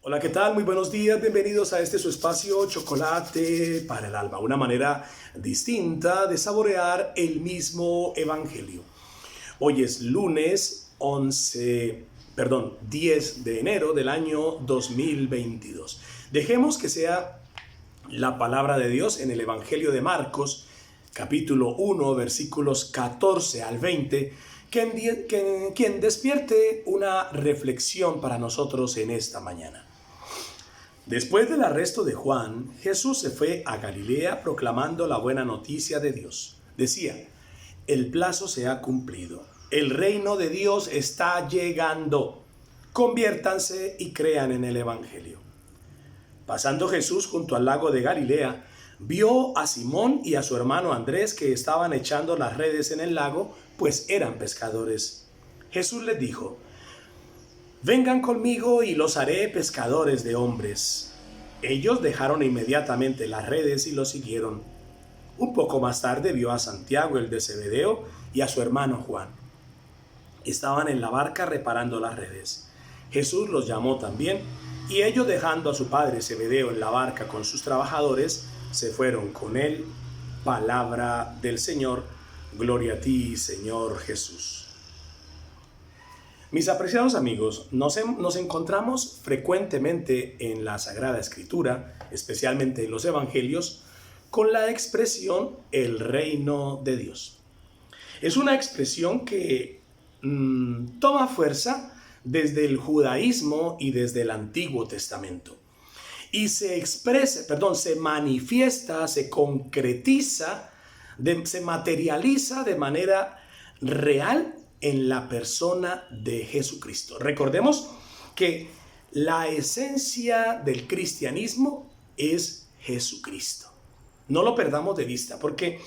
Hola, ¿qué tal? Muy buenos días, bienvenidos a este su espacio Chocolate para el Alma, una manera distinta de saborear el mismo evangelio. Hoy es lunes 10 de enero del año 2022. Dejemos que sea la palabra de Dios en el evangelio de Marcos, capítulo 1, versículos 14 al 20, quien despierte una reflexión para nosotros en esta mañana. Después del arresto de Juan, Jesús se fue a Galilea proclamando la buena noticia de Dios. Decía: el plazo se ha cumplido, el reino de Dios está llegando, conviértanse y crean en el evangelio. Pasando Jesús junto al lago de Galilea, vio a Simón y a su hermano Andrés que estaban echando las redes en el lago, pues eran pescadores. Jesús les dijo: vengan conmigo y los haré pescadores de hombres. Ellos dejaron inmediatamente las redes y lo siguieron. Un poco más tarde vio a Santiago, el de Zebedeo, y a su hermano Juan. Estaban en la barca reparando las redes. Jesús los llamó también, y ellos, dejando a su padre Zebedeo en la barca con sus trabajadores, se fueron con él. Palabra del Señor. Gloria a ti, Señor Jesús. Mis apreciados amigos, nos encontramos frecuentemente en la Sagrada Escritura, especialmente en los Evangelios, con la expresión el reino de Dios. Es una expresión que toma fuerza desde el judaísmo y desde el Antiguo Testamento. Y se manifiesta, se concretiza, se materializa de manera real en la persona de Jesucristo. Recordemos que la esencia del cristianismo es Jesucristo. No lo perdamos de vista. ¿Por qué?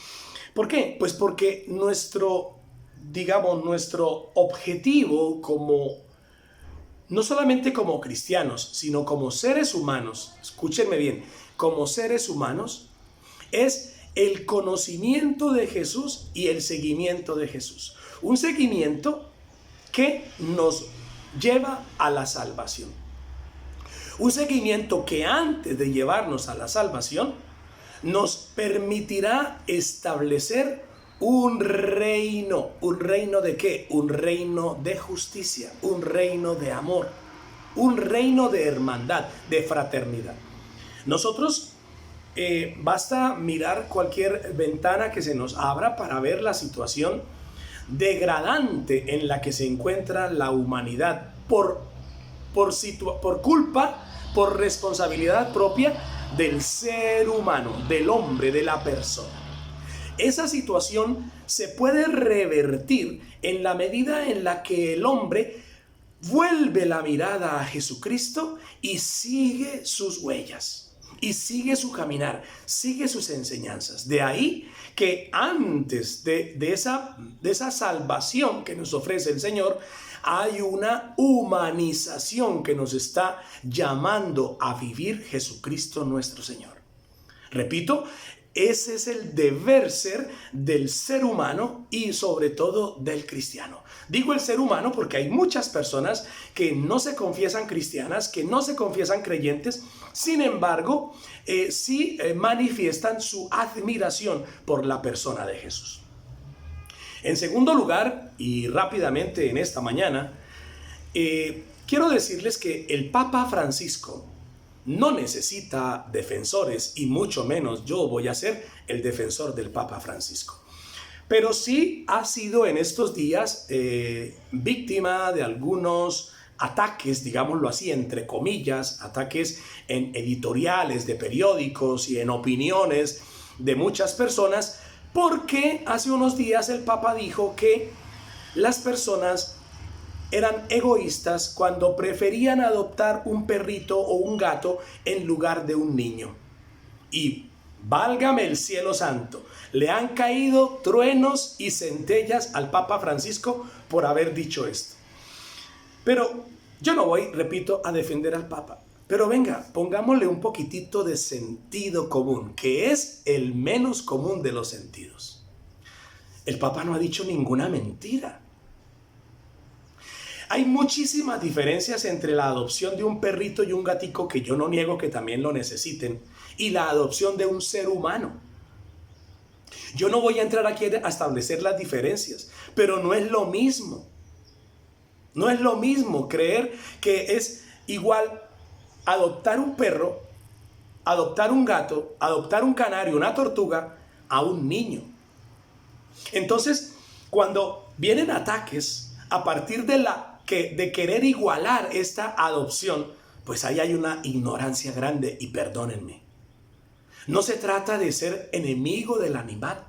Pues porque nuestro objetivo no solamente como cristianos, sino como seres humanos, escúchenme bien, como seres humanos, es el conocimiento de Jesús y el seguimiento de Jesús. Un seguimiento que nos lleva a la salvación. Un seguimiento que antes de llevarnos a la salvación nos permitirá establecer un reino. ¿Un reino de qué? Un reino de justicia, un reino de amor, un reino de hermandad, de fraternidad. Nosotros basta mirar cualquier ventana que se nos abra para ver la situación degradante en la que se encuentra la humanidad por responsabilidad propia del ser humano, del hombre, de la persona. Esa situación se puede revertir en la medida en la que el hombre vuelve la mirada a Jesucristo y sigue sus huellas. Y sigue su caminar, sigue sus enseñanzas. De ahí que antes de esa salvación que nos ofrece el Señor, hay una humanización que nos está llamando a vivir Jesucristo nuestro Señor. Repito, ese es el deber ser del ser humano y sobre todo del cristiano. Digo el ser humano porque hay muchas personas que no se confiesan cristianas, que no se confiesan creyentes, sin embargo, sí manifiestan su admiración por la persona de Jesús. En segundo lugar, y rápidamente en esta mañana, quiero decirles que el Papa Francisco no necesita defensores, y mucho menos yo voy a ser el defensor del Papa Francisco. Pero sí ha sido en estos días víctima de algunos ataques, digámoslo así, entre comillas, ataques en editoriales de periódicos y en opiniones de muchas personas, porque hace unos días el Papa dijo que las personas eran egoístas cuando preferían adoptar un perrito o un gato en lugar de un niño. Y válgame el cielo santo, le han caído truenos y centellas al Papa Francisco por haber dicho esto. Pero yo no voy, repito, a defender al Papa. Pero venga, pongámosle un poquitito de sentido común, que es el menos común de los sentidos. El Papa no ha dicho ninguna mentira. Hay muchísimas diferencias entre la adopción de un perrito y un gatico, que yo no niego que también lo necesiten, y la adopción de un ser humano. Yo no voy a entrar aquí a establecer las diferencias, pero no es lo mismo. No es lo mismo creer que es igual adoptar un perro, adoptar un gato, adoptar un canario, una tortuga, a un niño. Entonces, cuando vienen ataques a partir de querer igualar esta adopción, pues ahí hay una ignorancia grande, y perdónenme. No se trata de ser enemigo del animal.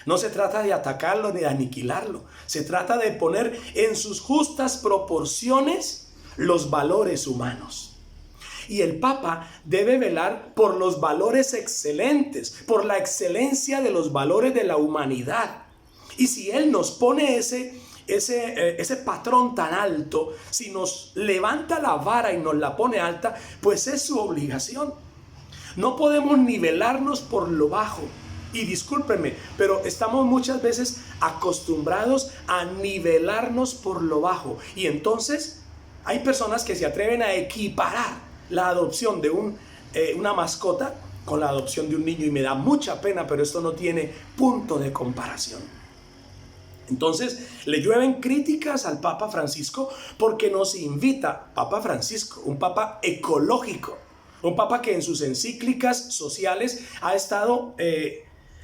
No se trata de atacarlo ni de aniquilarlo. Se trata de poner en sus justas proporciones los valores humanos. Y el Papa debe velar por los valores excelentes, por la excelencia de los valores de la humanidad. Y si Él nos pone ese patrón tan alto, si nos levanta la vara y nos la pone alta, pues es su obligación. No podemos nivelarnos por lo bajo. Y discúlpenme, pero estamos muchas veces acostumbrados a nivelarnos por lo bajo. Y entonces hay personas que se atreven a equiparar la adopción de una mascota con la adopción de un niño. Y me da mucha pena, pero esto no tiene punto de comparación. Entonces le llueven críticas al Papa Francisco porque nos invita, Papa Francisco, un Papa ecológico, un Papa que en sus encíclicas sociales ha estado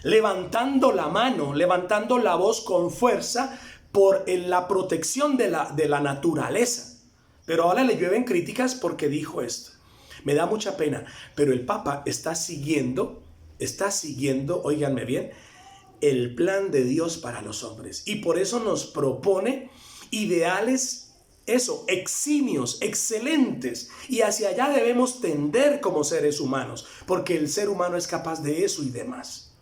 levantando la mano, levantando la voz con fuerza por la protección de la naturaleza. Pero ahora le llueven críticas porque dijo esto. Me da mucha pena, pero el Papa está siguiendo, óiganme bien, el plan de Dios para los hombres. Y por eso nos propone ideales, eximios, excelentes. Y hacia allá debemos tender como seres humanos, porque el ser humano es capaz de eso y demás.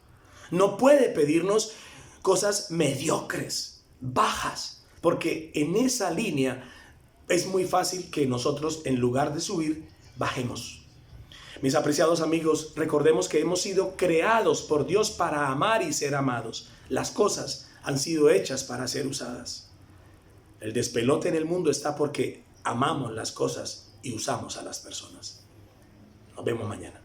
No puede pedirnos cosas mediocres, bajas, porque en esa línea es muy fácil que nosotros, en lugar de subir, bajemos. Mis apreciados amigos, recordemos que hemos sido creados por Dios para amar y ser amados. Las cosas han sido hechas para ser usadas. El despelote en el mundo está porque amamos las cosas y usamos a las personas. Nos vemos mañana.